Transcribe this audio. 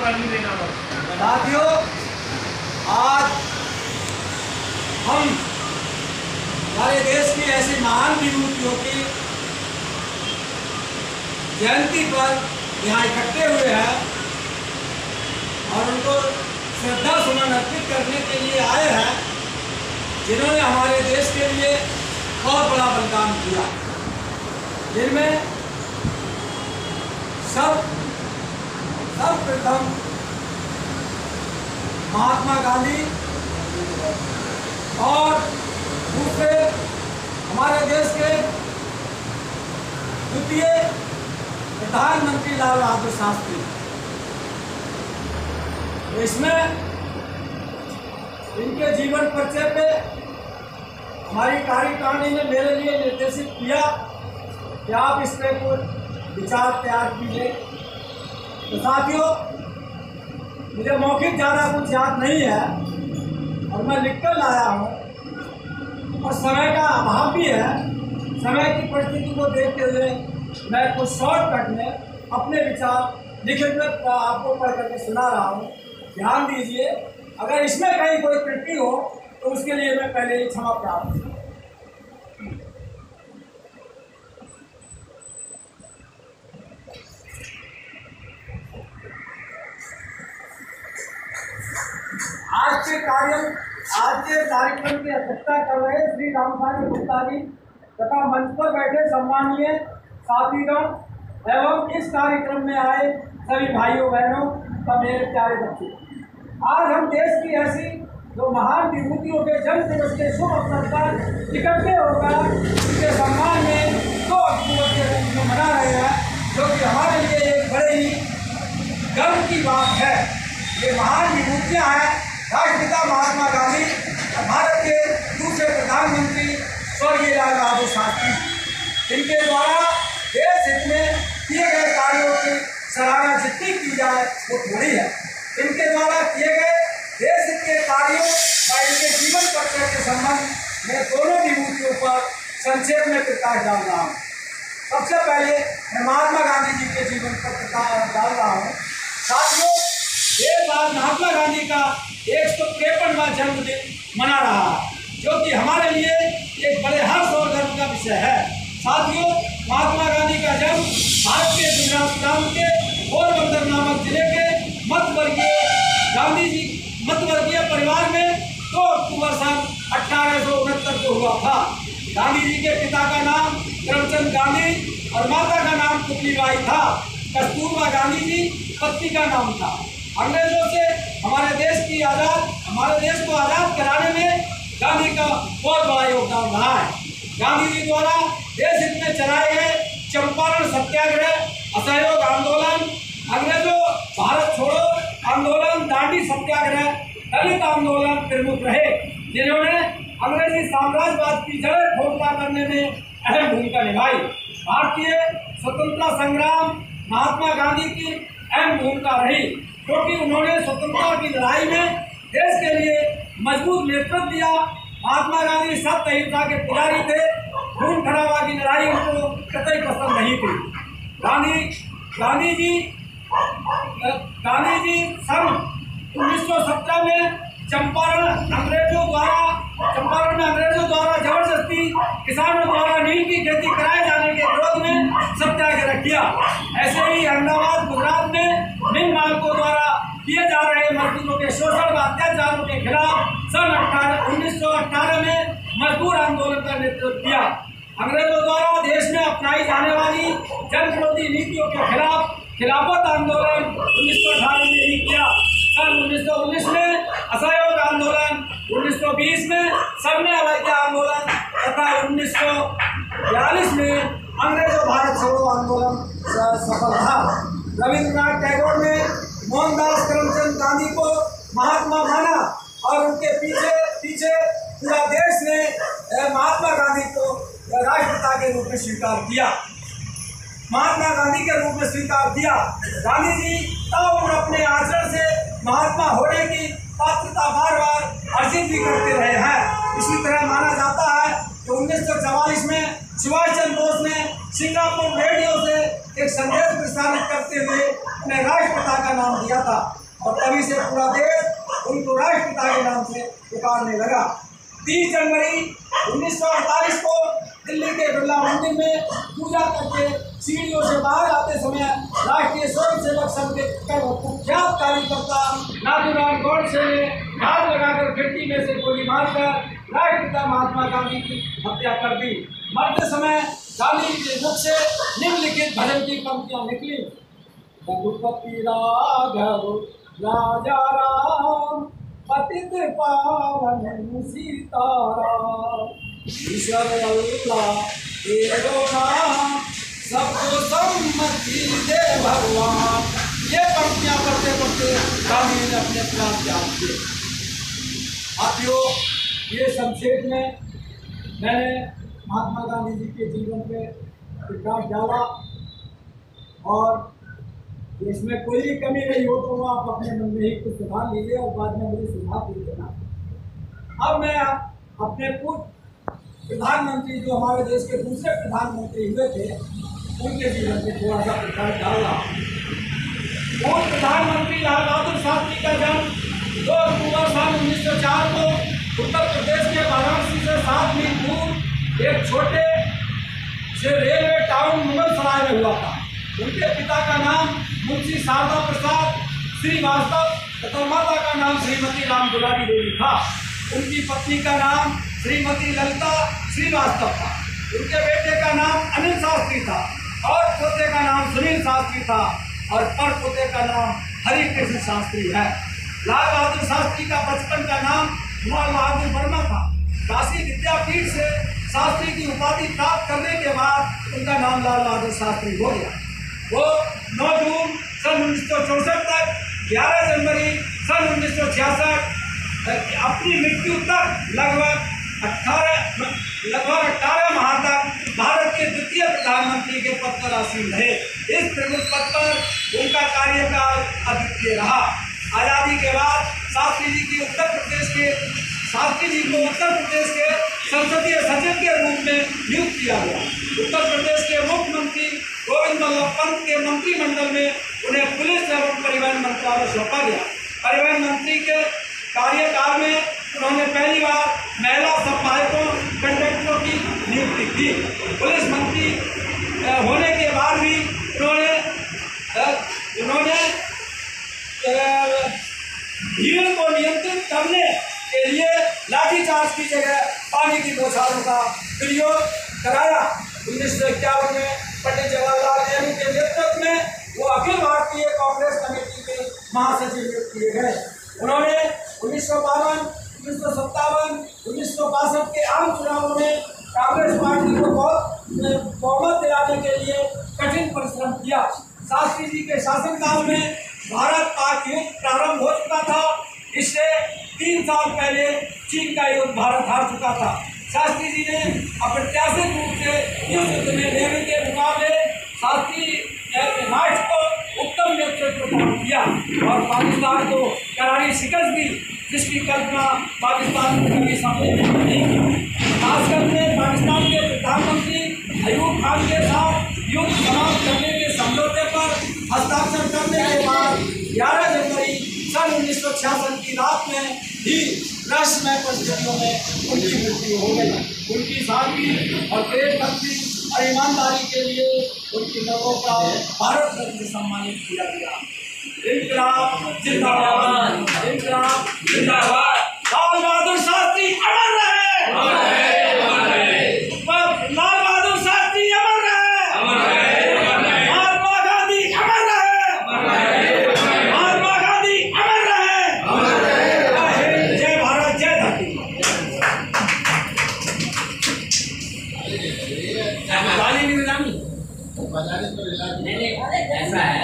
पानी देना हो। साथियों, आज हम हमारे देश की ऐसी महान विभूतियों की जयंती पर यहाँ इकट्ठे हुए हैं और उनको श्रद्धा सुमन अर्पित करने के लिए आए हैं, जिन्होंने हमारे देश के लिए बहुत बड़ा बलिदान किया, जिनमें सर्वप्रथम महात्मा गांधी और दूसरे हमारे देश के द्वितीय प्रधानमंत्री लाल बहादुर शास्त्री। इसमें इनके जीवन परिचय पे हमारी कार्यकारिणी ने मेरे लिए निर्देशित किया कि आप इस पे कुछ विचार तैयार कीजिए। तो साथियों, मुझे मौखिक ज़्यादा कुछ याद नहीं है और मैं लिखकर लाया हूँ और समय का अभाव भी है। समय की परिस्थिति को देखते हुए मैं कुछ शॉर्टकट में अपने विचार लिखित में आपको पढ़ करके सुना रहा हूँ। ध्यान दीजिए, अगर इसमें कहीं कोई त्रुटि हो तो उसके लिए मैं पहले ही क्षमा प्राप्त हूँ। आज के कार्यक्रम की अध्यक्षता कर रहे श्री रामसानी गुप्ता जी तथा मंच पर बैठे सम्मानीय साथीगण एवं इस कार्यक्रम में आए सभी भाइयों बहनों का मेरे प्यारे बच्चे, आज हम देश की ऐसी जो महान विभूतियों के जन्म दिवस के शुभ अवसर पर इकट्ठे होकर उनके सम्मान में 2 अक्टूबर के रूप में मना रहे हैं, जो कि हमारे लिए एक बड़े ही गर्व की बात है। ये महान विभूतियाँ हैं राष्ट्रपिता महात्मा गांधी और भारत के दूसरे प्रधानमंत्री स्वर्गीय लाल बहादुर शास्त्री। इनके द्वारा देश हित में किए गए कार्यों की सराहना जितनी की जाए वो थोड़ी है। इनके द्वारा किए गए देश हित के कार्यों और इनके जीवन परिचय के संबंध में दोनों विभूतियों पर संक्षेप में प्रकाश डाल रहा हूँ। सबसे पहले मैं महात्मा गांधी जी के जीवन पर प्रकाश डाल रहा हूँ। साथियों, देश आज महात्मा गांधी का 153वां जन्मदिन मना रहा है, जो कि हमारे लिए एक बड़े हर्ष और गर्व का विषय है। साथियों, महात्मा गांधी का जन्म भारत के गुजरात प्रांत के पोरबंदर नामक जिले के मध्यवर्गीय परिवार में 2 अक्टूबर सन 1869 को हुआ था। गांधी जी के पिता का नाम करमचंद गांधी और माता का नाम पुतलीबाई था। कस्तूरबा गांधी जी पत्नी का नाम था। अंग्रेजों से हमारे देश को आज़ाद कराने में गांधी का बहुत बड़ा योगदान रहा है। गांधी जी द्वारा देश हित में चलाए गए चंपारण सत्याग्रह, असहयोग आंदोलन, अंग्रेजों भारत छोड़ो आंदोलन, दांडी सत्याग्रह, दलित आंदोलन प्रमुख रहे, जिन्होंने अंग्रेजी साम्राज्यवाद की जड़ खोखला करने में अहम भूमिका निभाई। भारतीय स्वतंत्रता संग्राम महात्मा गांधी की अहम भूमिका रही, क्योंकि उन्होंने स्वतंत्रता की लड़ाई में देश के लिए मजबूत नेतृत्व दिया। महात्मा गांधी सत्य अहिंसा के पुजारी थे। खून खराबा की लड़ाई उनको कतई पसंद नहीं थी। गांधी जी सन 1917 में चंपारण में अंग्रेजों द्वारा जबरदस्ती किसानों द्वारा नील की खेती कराए जाने के विरोध में सत्याग्रह किया। ऐसे ही अहमदाबाद गुजरात में मिल मालिकों द्वारा किए जा रहे मजदूरों के शोषण व अत्याचारों के खिलाफ सन 1918 में मजदूर आंदोलन का नेतृत्व किया। अंग्रेजों द्वारा देश में अपनाई जाने वाली जन विरोधी नीतियों के खिलाफ खिलाफत आंदोलन 1918 में ही किया। सन 1919 में असहयोग आंदोलन, 1920 में सबने अवज्ञा आंदोलन तथा 1942 में अंग्रेजों भारत छोड़ो आंदोलन सफल था। रविंद्रनाथ टैगोर ने मोहनदास करमचंद गांधी को महात्मा माना और उनके पीछे पूरा देश ने महात्मा गांधी को राष्ट्रपिता के रूप में स्वीकार किया। गांधी जी तब अपने आचरण से महात्मा होने की पात्रता बार बार अर्जित भी करते रहे हैं। इसी तरह माना जाता है कि 1944 में सुभाष चंद्र बोस ने सिंगापुर रेडियो से एक संदेश प्रसारित करते हुए उन्हें राष्ट्रपिता का नाम दिया था और तभी से पूरा देश उनको राष्ट्रपिता के नाम से पुकारने लगा। 30 जनवरी 1948 को दिल्ली के बिरला मंदिर में पूजा करके सीढ़ियों से बाहर आते समय राष्ट्रीय स्वयंसेवक संघ के कुख्यात कार्यकर्ता नाथूराम गोडसे ने घात लगाकर खिड़की में से गोली मारकर राष्ट्रपिता महात्मा गांधी की हत्या कर दी। मरते समय गांधी जी के मुख से निम्नलिखित भजन की पंक्तियां निकली। रघुपति राघव राजा राम पतित पावन सीताराम ईश्वर अल्लाह तेरो नाम सबको सम्मति दे भगवान। ये पंक्तियां पढ़ते पढ़ते गांधी ने अपने प्राण त्याग किए। साथियों, ये संक्षेप में मैंने महात्मा गांधी जी के जीवन पे प्रकाश डाला और इसमें कोई भी कमी नहीं हो तो आप अपने मन में ही कुछ सुधार लीजिए और बाद में मुझे सुधार दे देना। अब मैं अपने पूर्व प्रधानमंत्री जो हमारे देश के दूसरे प्रधानमंत्री हुए थे उनके जीवन पे थोड़ा सा प्रकाश डाल रहा हूँ। पूर्व प्रधानमंत्री लाल बहादुर शास्त्री का जन्म 2 अक्टूबर सन 1904 को उत्तर प्रदेश के वाराणसी से 7 मील दूर एक छोटे से रेलवे टाउन मुगलसराय में हुआ था। उनके पिता का नाम मुंशी शारदा प्रसाद श्रीवास्तव तथा माता का नाम श्रीमती राम दुलारी देवी था। उनकी पत्नी का नाम श्रीमती ललिता श्रीवास्तव था। उनके बेटे का नाम अनिल शास्त्री था और पोते का नाम सुनील शास्त्री था और परपोते का नाम हरिकृष्ण शास्त्री है। लाल बहादुर शास्त्री का बचपन का नाम लाल बहादुर वर्मा था। काशी विद्यापीठ से शास्त्री की उपाधि प्राप्त करने के बाद उनका नाम लाल बहादुर शास्त्री हो गया। वो 9 जून सन 1964 तक 11 जनवरी सन 1966 अपनी मृत्यु तक लगभग 18 माह तक भारत के द्वितीय प्रधानमंत्री के पद पर आसीन रहे। इस प्रमुख पद पर उनका कार्यकाल अद्वितीय रहा। आज़ादी के बाद शास्त्री जी को उत्तर प्रदेश के संसदीय सचिव के रूप में नियुक्त किया गया। उत्तर प्रदेश के मुख्यमंत्री गोविंद बल्लभ पंत के मंत्रिमंडल में उन्हें पुलिस एवं परिवहन मंत्रालय सौंपा गया। परिवहन मंत्री के कार्यकाल में उन्होंने पहली बार महिला सहायकों कंडक्टरों की नियुक्ति की। पुलिस मंत्री होने के बाद भी उन्होंने भीड़ को नियंत्रित करने के लिए लाठीचार्ज की जगह पानी की बौछारों का प्रयोग कराया। 1951 में पंडित जवाहरलाल नेहरू के नेतृत्व में वो अखिल भारतीय कांग्रेस कमेटी के महासचिव नियुक्त किए गए। उन्होंने 1952, 1957, 1962 के आम चुनावों में कांग्रेस पार्टी को बहुमत दिलाने के लिए कठिन परिश्रम किया। शास्त्री जी के शासनकाल में भारत पाक युद्ध प्रारंभ हो चुका था। इससे 3 साल पहले चीन का युद्ध भारत हार चुका था। शास्त्री जी ने अप्रत्याशित रूप से इस युद्ध में नेहरू के मुकाबले शास्त्री राष्ट्र को उत्तम नेतृत्व प्रदान किया और पाकिस्तान को करारी शिकस्त दी, जिसकी कल्पना पाकिस्तान ने कभी सपने में नहीं की। खासकर के पाकिस्तान के प्रधानमंत्री अयूब खान के साथ युद्ध समाप्त करने के समझौते पर हस्ताक्षर करने के बाद 11 जनवरी सन 1966 की रात में ही रहस्यमय परिस्थितियों में उनकी मृत्यु हो गई। उनकी सादगी और देशभक्ति और ईमानदारी के लिए उनकी नगरों का भारत रत्न से सम्मानित किया गया। इंकलाब जिंदाबाद, इंकलाब जिंदाबाद। लाल बहादुर शास्त्री अमर रहे, लाल बहादुर शास्त्री अमर रहे, महात्मा गांधी अमर रहे, महात्मा गांधी अमर रहे। जय भारत, जय धरती। ताली नहीं बजानी, नहीं ऐसा है।